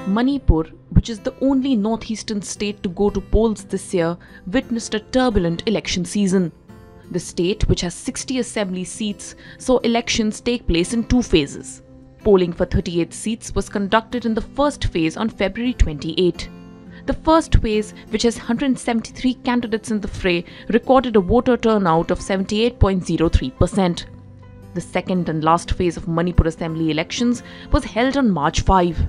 Manipur, which is the only northeastern state to go to polls this year, witnessed a turbulent election season. The state, which has 60 assembly seats, saw elections take place in two phases. Polling for 38 seats was conducted in the first phase on February 28. The first phase, which has 173 candidates in the fray, recorded a voter turnout of 78.03%. The second and last phase of Manipur Assembly elections was held on March 5.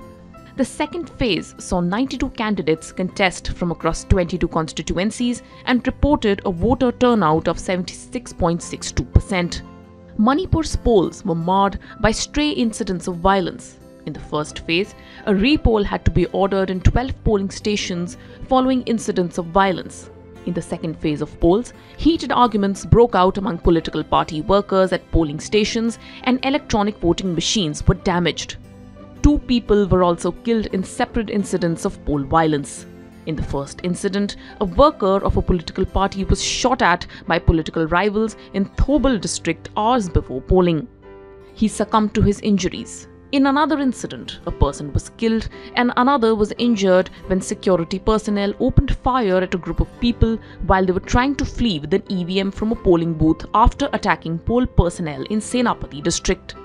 The second phase saw 92 candidates contest from across 22 constituencies and reported a voter turnout of 76.62%. Manipur's polls were marred by stray incidents of violence. In the first phase, a re-poll had to be ordered in 12 polling stations following incidents of violence. In the second phase of polls, heated arguments broke out among political party workers at polling stations and electronic voting machines were damaged. 2 people were also killed in separate incidents of poll violence. In the first incident, a worker of a political party was shot at by political rivals in Thobal district hours before polling. He succumbed to his injuries. In another incident, a person was killed and another was injured when security personnel opened fire at a group of people while they were trying to flee with an EVM from a polling booth after attacking poll personnel in Senapati district.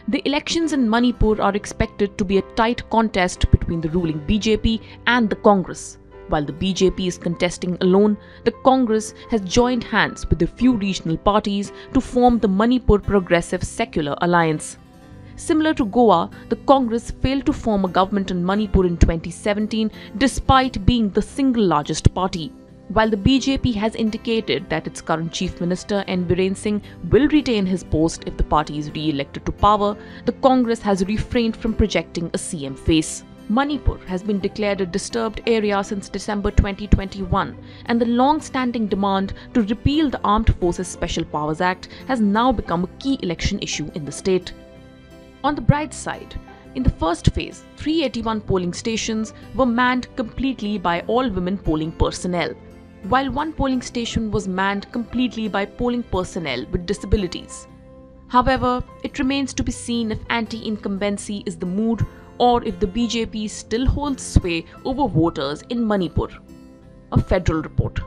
The elections in Manipur are expected to be a tight contest between the ruling BJP and the Congress. While the BJP is contesting alone, the Congress has joined hands with a few regional parties to form the Manipur Progressive Secular Alliance. Similar to Goa, the Congress failed to form a government in Manipur in 2017 despite being the single largest party. While the BJP has indicated that its current Chief Minister N. Biren Singh will retain his post if the party is re-elected to power, the Congress has refrained from projecting a CM face. Manipur has been declared a disturbed area since December 2021, and the long-standing demand to repeal the Armed Forces Special Powers Act has now become a key election issue in the state. On the bright side, in the first phase, 381 polling stations were manned completely by all-women polling personnel, while one polling station was manned completely by polling personnel with disabilities. However, it remains to be seen if anti-incumbency is the mood or if the BJP still holds sway over voters in Manipur. A Federal Report.